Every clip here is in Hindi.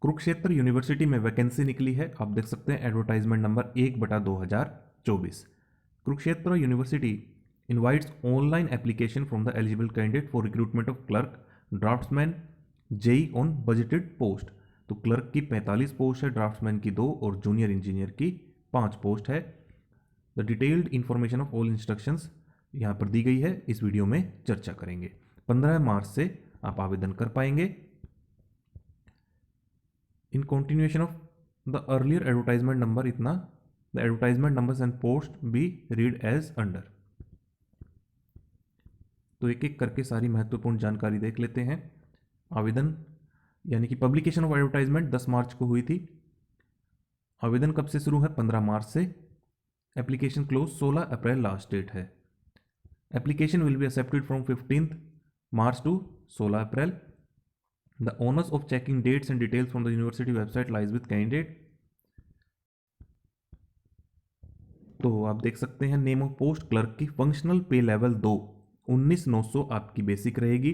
कुरुक्षेत्र यूनिवर्सिटी में वैकेंसी निकली है, आप देख सकते हैं advertisement number 1/2024। Kurukshetra university invites online application from the eligible candidate for recruitment of clerk, draftsman, JE on budgeted post. तो क्लर्क की 45 पोस्ट है, ड्राफ्ट्समैन की 2 और जूनियर इंजीनियर की 5 पोस्ट है। The detailed information of all instructions यहाँ पर दी गई है, इस वीडियो में चर्चा करेंगे। 15 मार्च से आप आवेदन कर पाएंगे। In continuation of the earlier advertisement number इतना, the advertisement numbers and post be read as under. तो एक एक करके सारी महत्वपूर्ण जानकारी देख लेते हैं। आवेदन यानी कि पब्लिकेशन ऑफ एडवर्टाइजमेंट 10 मार्च को हुई थी। आवेदन कब से शुरू है? 15 मार्च से। Application close 16 April last date है। Application will be accepted from 15 March to 16 April. The onus of checking dates and details from the university website lies with candidate. तो आप देख सकते हैं नेम ऑफ पोस्ट क्लर्क की फंक्शनल पे लेवल 2 19,900 आपकी बेसिक रहेगी।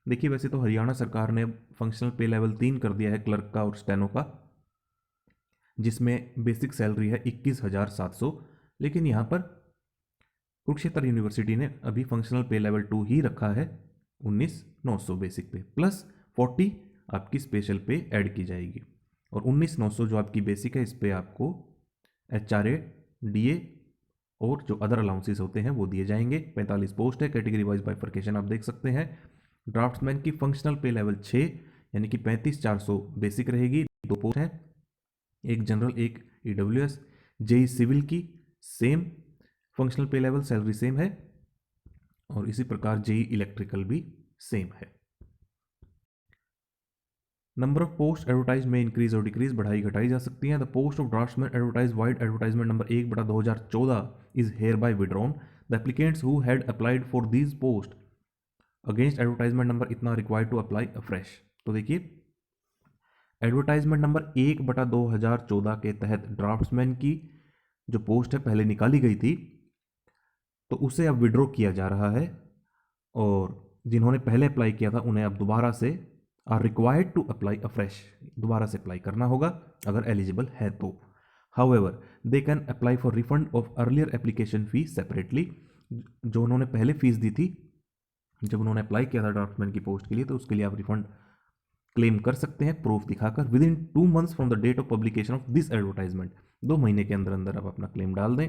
देखिए वैसे तो हरियाणा सरकार ने फंक्शनल पे लेवल 3 कर दिया है क्लर्क का और स्टेनो का, जिसमें बेसिक सैलरी है 21,700, लेकिन यहाँ पर कुरुक्षेत्र यूनिवर्सिटी ने अभी फंक्शनल पे लेवल 2 ही रखा है, 19,900 बेसिक पे प्लस 40 आपकी स्पेशल पे ऐड की जाएगी। और 19,900 जो आपकी बेसिक है, इस पे आपको HRA, DA और जो अदर अलाउंसेस होते हैं वो दिए जाएंगे। 45 पोस्ट है, कैटेगरी वाइज बाइफर्केशन आप देख सकते हैं। ड्राफ्ट्समैन की फंक्शनल पे लेवल 6 यानी कि 35,400 बेसिक रहेगी। 2 पोस्ट हैं, एक जनरल एक EWS। जेई सिविल की same functional pay level, salary same है, और इसी प्रकार जेई इलेक्ट्रिकल भी सेम है। नंबर ऑफ पोस्ट एडवर्टाइज में इंक्रीज और डिक्रीज, बढ़ाई घटाई जा सकती है। The post of draftsman advertise vide advertisement number 1/2014 is hereby withdrawn. The applicants who had applied for these post against advertisement number इतना रिक्वायर्ड टू अप्लाई अफ्रेश। तो देखिए एडवर्टाइजमेंट नंबर 1/2014 के तहत ड्राफ्ट्समैन की जो पोस्ट है पहले निकाली गई थी, तो उसे अब विड्रॉ किया जा रहा है, और जिन्होंने पहले अप्लाई किया था उन्हें अब दोबारा से are required to apply afresh, दोबारा से अप्लाई करना होगा अगर एलिजिबल है तो। However they can apply for refund of earlier application fees separately. जो उन्होंने पहले फीस दी थी जब उन्होंने अप्लाई किया था ड्राफ्टमैन की पोस्ट के लिए, तो उसके लिए आप रिफंड क्लेम कर सकते हैं प्रूफ दिखाकर within 2 months from the date of publication of this advertisement. 2 महीने के अंदर अंदर आप अपना क्लेम डाल दें।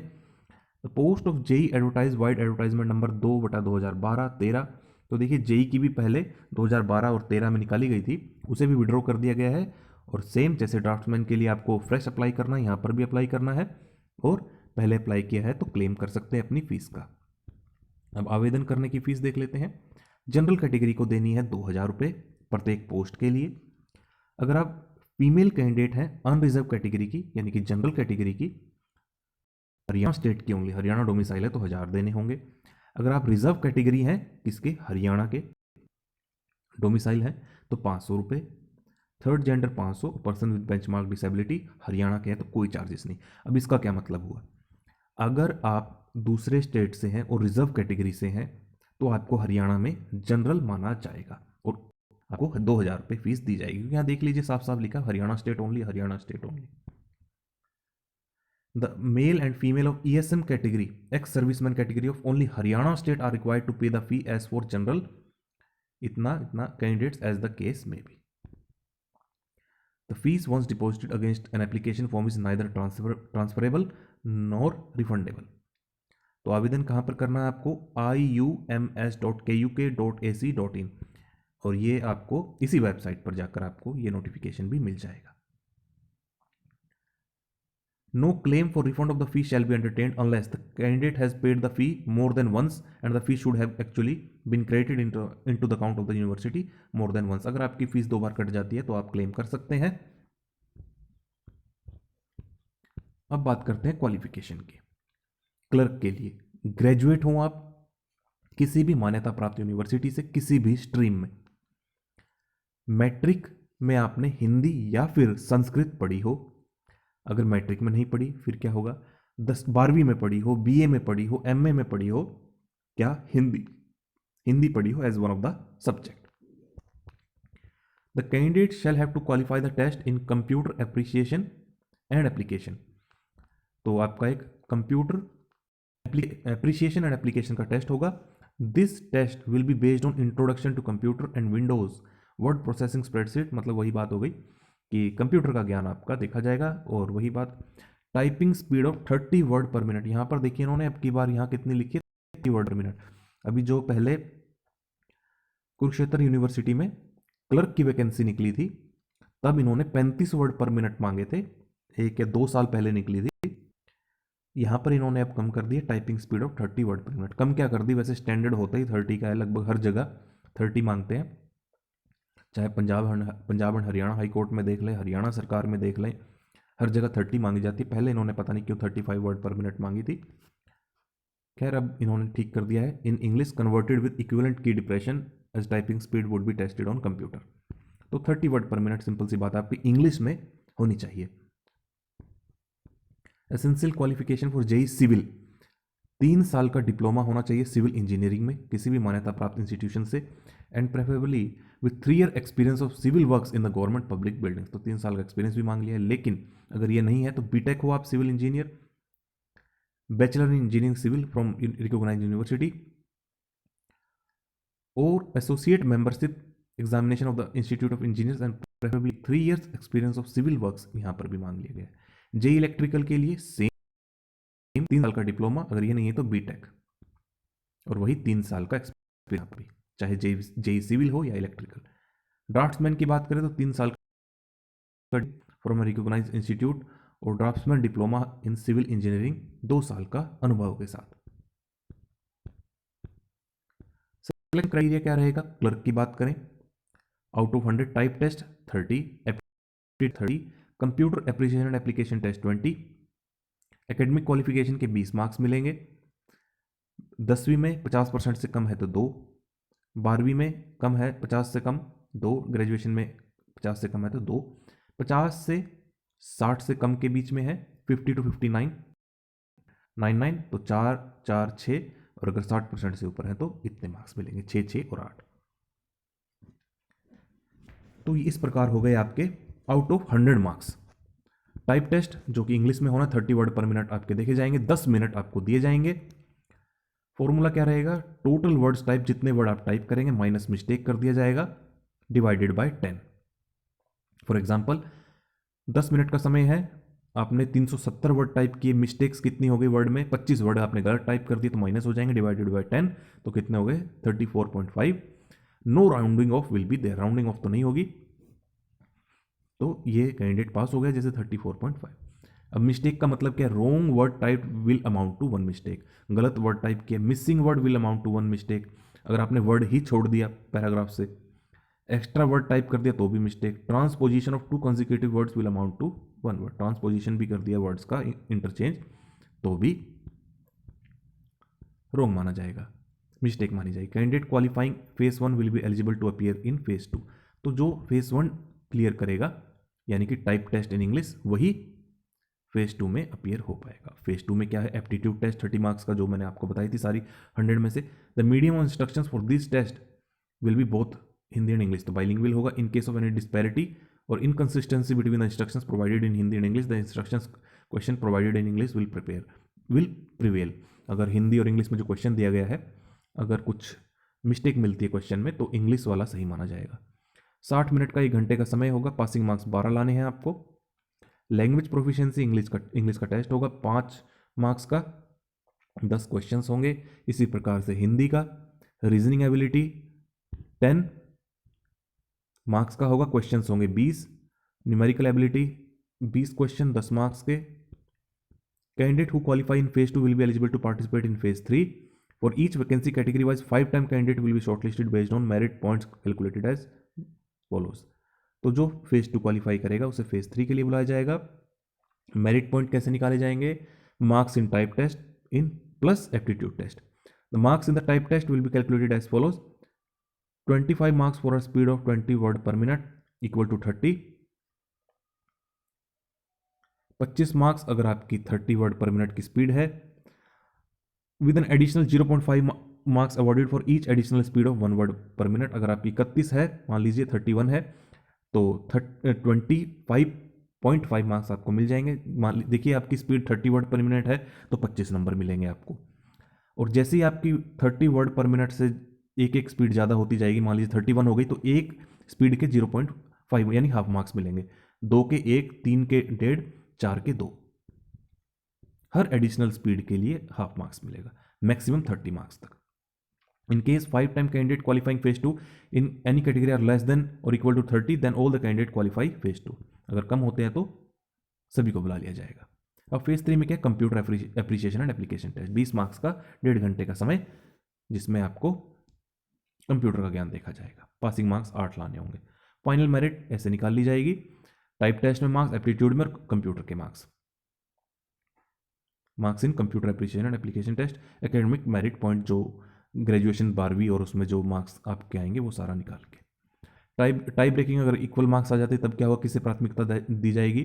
The post of JE advertise vide advertisement number 2/2012-13। तो देखिए जेई की भी पहले 2012 और 13 में निकाली गई थी, उसे भी विड्रॉ कर दिया गया है, और सेम जैसे ड्राफ्ट्समैन के लिए आपको फ्रेश अप्लाई करना है, यहाँ पर भी अप्लाई करना है, और पहले अप्लाई किया है तो क्लेम कर सकते हैं अपनी फीस का। अब आवेदन करने की फीस देख लेते हैं। जनरल कैटेगरी को देनी है 2,000 रुपये प्रत्येक पोस्ट के लिए। अगर आप फीमेल कैंडिडेट हैं अनरिजर्व कैटेगरी की, यानी कि जनरल कैटेगरी की, हरियाणा स्टेट की ओनली, हरियाणा डोमिसाइल है तो 1,000 देने होंगे। अगर आप रिजर्व कैटेगरी हैं किसके, हरियाणा के डोमिसाइल है, तो 500 रुपये। Third gender 500, person with benchmark disability Haryana के हैं तो कोई चार्जेस नहीं। अब इसका क्या मतलब हुआ, अगर आप दूसरे स्टेट से हैं और रिजर्व कैटेगरी से हैं तो आपको हरियाणा में जनरल माना जाएगा और आपको 2,000 रुपये फीस दी जाएगी। यहाँ देख लीजिए साफ साफ लिखा Haryana state only, Haryana state only. The male and female of ESM category, ex-serviceman category of only Haryana state are required to pay the fee as for general itna candidates as the case may be. The fees once deposited against an application form is neither transferable nor refundable. तो आवेदन कहाँ पर करना है आपको, iums.kuk.ac.in, और ये आपको इसी वेबसाइट पर जाकर आपको ये नोटिफिकेशन भी मिल जाएगा। No claim for refund of the fee shall be entertained unless the candidate has paid the fee more than once and the fee should have actually been credited into the account of the university more than once. अगर आपकी फीस 2 बार कट जाती है तो आप क्लेम कर सकते हैं। अब बात करते हैं क्वालिफिकेशन की। क्लर्क के लिए ग्रेजुएट हो आप किसी भी मान्यता प्राप्त यूनिवर्सिटी से, किसी भी स्ट्रीम में, मैट्रिक में आपने हिंदी या फिर संस्कृत पढ़ी हो। अगर मैट्रिक में नहीं पढ़ी फिर क्या होगा, 12वीं में पढ़ी हो, BA में पढ़ी हो, MA में पढ़ी हो, क्या हिंदी पढ़ी हो as one of the subject. The candidate shall have to qualify the test in computer appreciation and application. तो आपका एक कंप्यूटर एप्रिसिएशन एंड एप्लीकेशन का टेस्ट होगा। This test will be based on introduction to computer and Windows word processing spreadsheet. मतलब वही बात हो गई कि कंप्यूटर का ज्ञान आपका देखा जाएगा। और वही बात typing speed of 30 word per minute. यहाँ पर देखिए इन्होंने अब की बार यहाँ कितनी लिखी है, 30 वर्ड पर मिनट। अभी जो पहले कुरुक्षेत्र यूनिवर्सिटी में क्लर्क की वैकेंसी निकली थी तब इन्होंने 35 वर्ड पर मिनट मांगे थे, 1 या 2 साल पहले निकली थी। यहाँ पर इन्होंने अब कम कर दिया typing speed of 30 word per minute. कम क्या कर दी, वैसे स्टैंडर्ड होता ही 30 का है, लगभग हर जगह 30 मांगते हैं। चाहे Punjab and Haryana high court में देख लें, हरियाणा सरकार में देख लें, हर जगह 30 मांगी जाती है। पहले इन्होंने पता नहीं क्यों 35 वर्ड पर मिनट मांगी थी। खैर अब इन्होंने ठीक कर दिया है। In English converted with equivalent key depression as typing speed would be tested on computer. तो 30 वर्ड पर मिनट सिंपल सी बात है आपकी इंग्लिश में होनी चाहिए। Essential qualification for JE civil, 3 साल का डिप्लोमा होना चाहिए सिविल इंजीनियरिंग में किसी भी मान्यता प्राप्त इंस्टीट्यूशन से, and preferably with 3 year experience of civil works in the government public buildings. तो 3 साल का एक्सपीरियंस भी मांग लिया है। लेकिन अगर ये नहीं है तो बीटेक हो आप civil engineer, bachelor in engineering civil from recognised university, और associate membership examination of the institute of engineers and preferably 3 years experience of civil works यहाँ पर भी मांग लिया गया है। जेई इलेक्ट्रिकल के लिए सेम 3 साल का डिप्लोमा, अगर ये नहीं है तो बीटेक, और वही 3 साल का एक्सपीरियंस भी, चाहे जेई सिविल हो या इलेक्ट्रिकल। ड्राफ्ट्समैन की बात करें तो 3 साल का फ्रॉम रिकॉग्नाइज्ड इंस्टीट्यूट, और draftsman diploma in civil engineering 2 साल का अनुभव के साथ। सिलेक्शन क्राइटेरिया क्या रहेगा, क्लर्क की बात करें out of 100 type test 30, aptitude 30, computer appreciation and application test 20, academic qualification के 20 मार्क्स मिलेंगे। 10वीं में 50% से कम है तो 2, 12वीं में कम है 50 से कम 2, ग्रेजुएशन में 50 से कम है तो 2, 50 से 60 से कम के बीच में है 50 to 59, 99 तो 4, 4, 6, और अगर 60% से ऊपर है तो इतने मार्क्स मिलेंगे, 6, 6 और 8। तो इस प्रकार हो गए आपके out of 100 marks. Type test जो कि इंग्लिश में होना 30 वर्ड पर मिनट आपके देखे जाएंगे, 10 मिनट आपको दिए जाएंगे। फॉर्मूला क्या रहेगा, टोटल वर्ड्स टाइप, जितने वर्ड आप टाइप करेंगे माइनस मिस्टेक कर दिया जाएगा, divided by 10। For example 10 minute का समय है, आपने 370 वर्ड टाइप किए, मिस्टेक्स कितनी हो गई वर्ड में, 25 वर्ड आपने गलत टाइप कर दिए तो माइनस हो जाएंगे, डिवाइडेड बाय 10 तो कितने हो गए 34.5। No rounding off will be there, rounding off तो नहीं होगी, तो ये कैंडिडेट पास हो गया जैसे 34.5। अब मिस्टेक का मतलब क्या है, wrong word type will amount to 1 mistake, गलत वर्ड टाइप किया, missing word will amount to 1 mistake, अगर आपने वर्ड ही छोड़ दिया पैराग्राफ से, एक्स्ट्रा वर्ड टाइप कर दिया तो भी mistake, transposition of 2 consecutive words will amount to 1 word, transposition भी कर दिया वर्ड्स का इंटरचेंज तो भी रोंग माना जाएगा, मिस्टेक मानी जाएगी। Candidate qualifying phase 1 will be eligible to appear in phase 2। तो जो फेज 1 क्लियर करेगा यानी कि टाइप टेस्ट इन इंग्लिश, वही फेज 2 में अपीयर हो पाएगा। फेज 2 में क्या है, एप्टीट्यूड टेस्ट 30 मार्क्स का जो मैंने आपको बताई थी सारी 100 में से। The medium of instructions for this test will be both Hindi and English, तो बाइलिंगुअल होगा। In case of any disparity or inconsistency between the instructions provided in Hindi and English, the instructions question provided in English will prevail. अगर हिंदी और इंग्लिश में जो क्वेश्चन दिया गया है, अगर कुछ मिस्टेक मिलती है क्वेश्चन में तो इंग्लिश वाला सही माना जाएगा। 60 मिनट का 1 घंटे का समय होगा, पासिंग मार्क्स 12 लाने हैं आपको। लैंग्वेज प्रोफिशिएंसी इंग्लिश का टेस्ट होगा 5 मार्क्स का, 10 क्वेश्चंस होंगे। इसी प्रकार से हिंदी का रीजनिंग एबिलिटी 10 मार्क्स का होगा, क्वेश्चंस होंगे 20। न्यूमेरिकल एबिलिटी 20 क्वेश्चन 10 मार्क्स के। Candidate who qualify in phase 2 will be eligible to participate in phase 3। For each vacancy category wise 5 time candidate will be shortlisted based on merit points calculated as follows. तो जो फेज 2 क्वालिफाई करेगा उसे फेज 3 के लिए बुलाया जाएगा। मेरिट पॉइंट कैसे निकाले जाएंगे, marks in type test in plus aptitude test. The marks in the type test will be calculated as follows, 25 marks for a speed of 20 word per minute equal to 30, 25 marks अगर आपकी 30 वर्ड पर मिनट की स्पीड है, with an additional 0.5 marks awarded for each additional speed of 1 word per minute. अगर आपकी 31 है, मान लीजिए 31 है, तो 25.5 मार्क्स आपको मिल जाएंगे। देखिए आपकी स्पीड 30 वर्ड पर मिनट है तो 25 नंबर मिलेंगे आपको। और जैसे ही आपकी 30 वर्ड पर मिनट से एक एक स्पीड ज़्यादा होती जाएगी, मान लीजिए 31 हो गई, तो एक स्पीड के 0.5 यानी हाफ मार्क्स मिलेंगे। 2 के 1, 3 के 1.5, 4 के 2, हर एडिशनल स्पीड के लिए हाफ मार्क्स मिलेगा, मैक्सिमम 30 मार्क्स तक। In case 5 time candidate qualifying phase 2 in any category are less than or equal to 30, then all the candidate qualify phase 2। अगर कम होते हैं तो सभी को बुला लिया जाएगा। अब फेज 3 में क्या, computer appreciation and application test, 20 marks का 1.5 घंटे का समय, जिसमें आपको कंप्यूटर का ज्ञान देखा जाएगा। पासिंग मार्क्स 8 लाने होंगे। फाइनल मेरिट ऐसे निकाल ली जाएगी, टाइप टेस्ट में मार्क्स, एप्टीट्यूड में कंप्यूटर के marks, marks in computer appreciation and application test, academic merit point जो ग्रेजुएशन 12वीं और उसमें जो मार्क्स आपके आएंगे वो सारा निकाल के। टाइप ब्रेकिंग अगर इक्वल मार्क्स आ जाते तब क्या होगा, किसे प्राथमिकता दी जाएगी,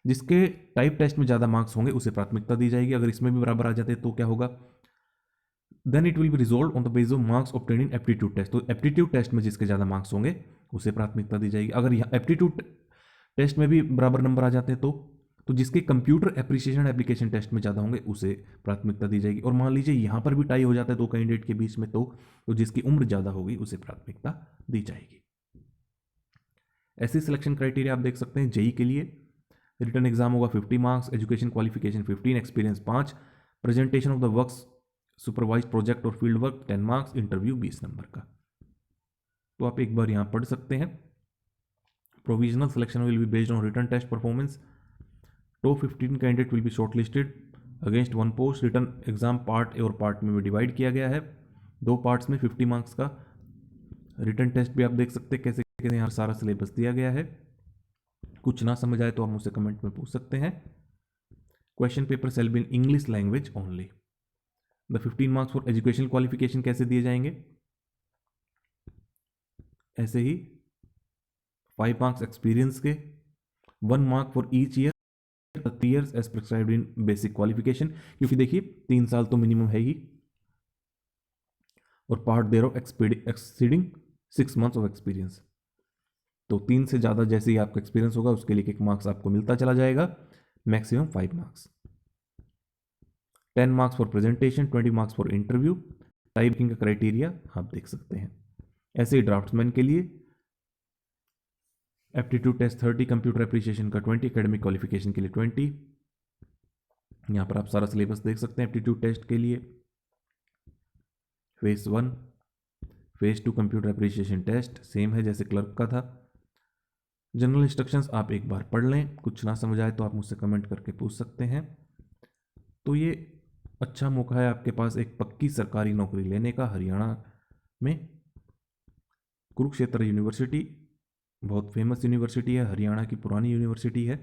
जिसके टाइप टेस्ट में ज़्यादा मार्क्स होंगे उसे प्राथमिकता दी जाएगी। अगर इसमें भी बराबर आ जाते तो क्या होगा, then it will be resolve on the basis of marks obtained in aptitude test. तो एप्टीट्यूड टेस्ट में जिसके ज़्यादा मार्क्स होंगे उसे प्राथमिकता दी जाएगी। अगर यहाँ एप्टीट्यूड टेस्ट में भी बराबर नंबर आ जाते हैं तो जिसके कंप्यूटर एप्रिसिएशन एप्लीकेशन टेस्ट में ज़्यादा होंगे उसे प्राथमिकता दी जाएगी। और मान लीजिए यहाँ पर भी टाई हो जाता है दो कैंडिडेट के बीच में, तो जिसकी उम्र ज़्यादा होगी उसे प्राथमिकता दी जाएगी। ऐसे सिलेक्शन क्राइटेरिया आप देख सकते हैं। जेई के लिए रिटर्न एग्जाम होगा 50 marks, education qualification 15, experience 5, presentation of the works supervise project और field work 10 marks, interview 20 number का। तो आप एक बार यहाँ पढ़ सकते हैं। Provisional selection will be based on written test performance. Top 15 candidate will be shortlisted against 1 post. Written exam part A और पार्ट में भी डिवाइड किया गया है, 2 पार्ट्स में 50 मार्क्स का। रिटर्न टेस्ट भी आप देख सकते हैं कैसे कैसे यहाँ सारा सिलेबस दिया गया है। कुछ ना समझ आए तो आप मुझसे कमेंट में पूछ सकते हैं। Question paper shall be in English language only. The 15 marks for educational qualification कैसे दिए जाएंगे, ऐसे ही 5 मार्क्स एक्सपीरियंस के, 1 mark for each year, 3 years as prescribed in basic qualification, क्योंकि देखिए 3 साल तो मिनिमम है ही, और part thereof exceeding 6 months of experience. तो 3 से ज़्यादा जैसे ही आपका एक्सपीरियंस होगा उसके लिए 1 मार्क्स आपको मिलता चला जाएगा, maximum 5 marks. 10 marks for presentation, 20 marks for interview. Typing का क्राइटेरिया आप देख सकते हैं। ऐसे ही ड्राफ्ट्समैन के लिए एप्टीट्यूड टेस्ट 30, कंप्यूटर एप्रिसिएशन का 20, एकेडमिक क्वालिफिकेशन के लिए 20। यहाँ पर आप सारा सिलेबस देख सकते हैं। एप्टीट्यूड टेस्ट के लिए phase 1, phase 2 computer appreciation test same है जैसे क्लर्क का था। जनरल इंस्ट्रक्शंस आप एक बार पढ़ लें, कुछ ना समझ आए तो आप मुझसे कमेंट करके पूछ सकते हैं। तो ये अच्छा मौका है आपके पास एक पक्की सरकारी नौकरी लेने का। हरियाणा में कुरुक्षेत्र यूनिवर्सिटी बहुत फेमस यूनिवर्सिटी है, हरियाणा की पुरानी यूनिवर्सिटी है।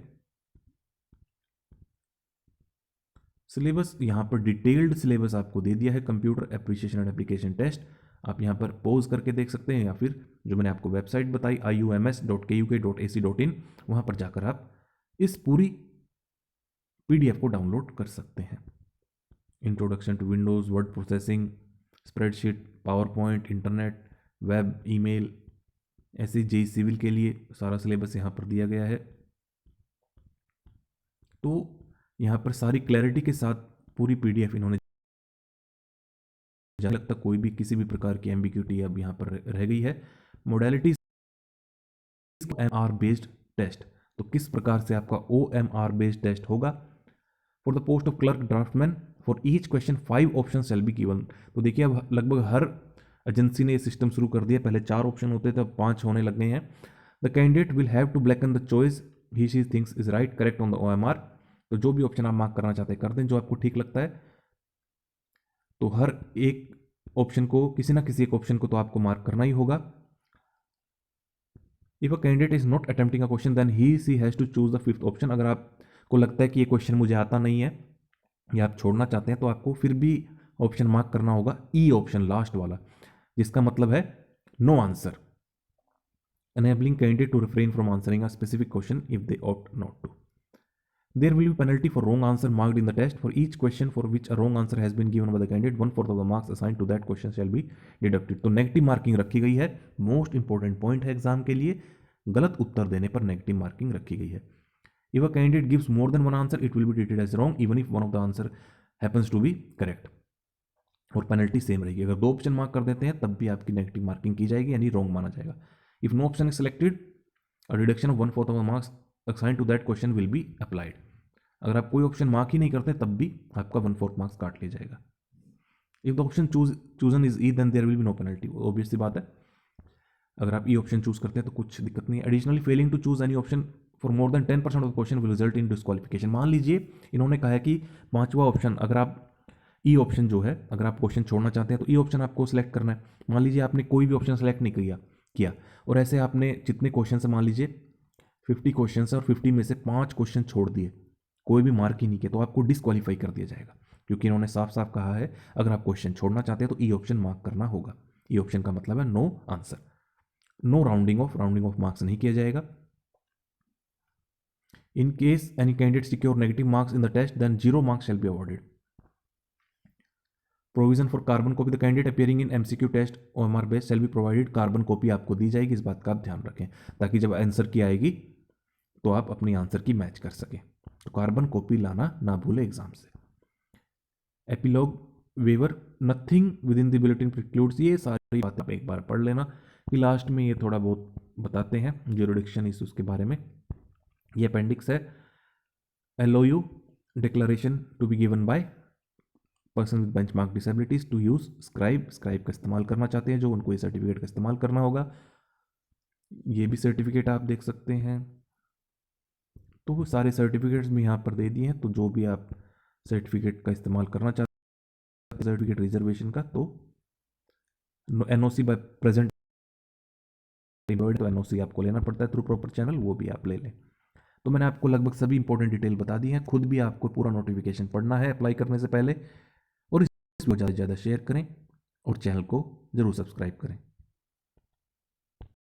सिलेबस यहाँ पर डिटेल्ड सिलेबस आपको दे दिया है। Computer appreciation and application test आप यहाँ पर पॉज करके देख सकते हैं, या फिर जो मैंने आपको वेबसाइट बताई iums.kuk.ac.in, वहाँ पर जाकर आप इस पूरी PDF को डाउनलोड कर सकते हैं। Introduction to Windows, word processing, spreadsheet, power point, internet, web, email, ऐसे जेई सिविल के लिए सारा सिलेबस यहाँ पर दिया गया है। तो यहाँ पर सारी क्लैरिटी के साथ पूरी PDF इन्होंने, जहाँ लगता कोई भी किसी भी प्रकार की एम्बिग्यूटी अब यहाँ पर रह गई है। मोडेलिटीज OMR बेस्ड टेस्ट, तो किस प्रकार से आपका OMR बेस्ड टेस्ट होगा। For the post of clerk draftsman for each question 5 option shall be given. तो देखिए अब लगभग हर एजेंसी ने ये सिस्टम शुरू कर दिया। पहले 4 ऑप्शन होते थे, अब 5 होने लग गए हैं। The candidate will have to blacken the choice he she thinks is right correct on the OMR। तो जो भी ऑप्शन आप मार्क करना चाहते हैं कर दें, जो आपको ठीक लगता है। तो हर एक ऑप्शन को, किसी ना किसी एक ऑप्शन को तो आपको मार्क करना ही होगा। If a candidate is not attempting a question then he she has to choose the 5th option. अगर आपको लगता है कि ये क्वेश्चन मुझे आता नहीं है या आप छोड़ना चाहते हैं, तो आपको फिर भी ऑप्शन मार्क करना होगा ई ऑप्शन, लास्ट वाला, जिसका मतलब है no answer, enabling candidate to refrain from answering a specific question if they opt not to. There will be penalty for wrong answer marked in the test. For each question for which a wrong answer has been given by the candidate, 1/4 of the marks assigned to that question shall be deducted. तो नेगेटिव मार्किंग रखी गई है। मोस्ट इंपॉर्टेंट पॉइंट है एग्जाम के लिए। गलत उत्तर देने पर नेगेटिव मार्किंग रखी गई है। If a candidate gives more than one answer it will be treated as wrong even if one of the answer happens to be correct, और पेनल्टी सेम रहेगी। अगर 2 ऑप्शन मार्क कर देते हैं तब भी आपकी नेगेटिव मार्किंग की जाएगी, यानी रॉन्ग माना जाएगा। If no option is selected a deduction of 1/4 of marks assign to that question will be applied. अगर आप कोई ऑप्शन मार्क ही नहीं करते तब भी आपका 1/4 मार्क्स काट लिया जाएगा। If the option chosen is E then there will be no penalty, obvious सी बात है। अगर आप ई ऑप्शन चूज करते हैं तो कुछ दिक्कत नहीं है। Additionally failing to choose any option for more than 10% of the question will result in disqualification. मान लीजिए इन्होंने कहा है कि 5वां ऑप्शन, अगर आप ई ऑप्शन जो है, अगर आप क्वेश्चन छोड़ना चाहते हैं तो ई ऑप्शन आपको सिलेक्ट करना है। मान लीजिए आपने कोई भी ऑप्शन सेलेक्ट नहीं किया और ऐसे आपने जितने क्वेश्चन से, मान लीजिए 50 क्वेश्चन है और 50 में से 5 क्वेश्चन छोड़ दिए, कोई भी मार्क ही नहीं किया, तो आपको डिस्क्वालीफाई कर दिया जाएगा, क्योंकि इन्होंने साफ साफ कहा है अगर आप क्वेश्चन छोड़ना चाहते हैं तो ई ऑप्शन मार्क करना होगा। ई ऑप्शन का मतलब है no answer. No rounding off marks नहीं किया जाएगा। In case any candidate secure negative marks in the test then 0 marks shall be awarded. Provision for carbon copy the candidate appearing in MCQ test OMR base shall be provided. Carbon copy आपको दी जाएगी, इस बात का आप ध्यान रखें, ताकि जब आंसर की आएगी तो आप अपनी आंसर की मैच कर सकें। तो कार्बन कॉपी लाना ना भूले एग्जाम से। Epilogue waiver nothing within the bulletin precludes, ये सारी बातें आप एक बार पढ़ लेना कि लास्ट में ये थोड़ा बहुत बताते हैं ज्यूरिडिक्शन इश्यूज के बारे में। ये अपेंडिक्स है। LOU declaration to be given by person with benchmark disabilities to use scribe का इस्तेमाल करना चाहते हैं जो, उनको ये सर्टिफिकेट का इस्तेमाल करना होगा। ये भी सर्टिफिकेट आप देख सकते हैं। तो वो सारे सर्टिफिकेट्स भी यहाँ पर दे दिए हैं, तो जो भी आप सर्टिफिकेट का इस्तेमाल करना चाहते हैं, सर्टिफिकेट रिजर्वेशन का, तो एनओसी बाय प्रेजेंट तो एनओसी आपको लेना पड़ता है थ्रू प्रॉपर चैनल, वो भी आप ले लें। तो मैंने आपको लगभग सभी इंपॉर्टेंट डिटेल बता दी हैं। खुद भी आपको पूरा नोटिफिकेशन पढ़ना है अप्लाई करने से पहले, और इस वीडियो को ज़्यादा से ज़्यादा शेयर करें और चैनल को ज़रूर सब्सक्राइब करें।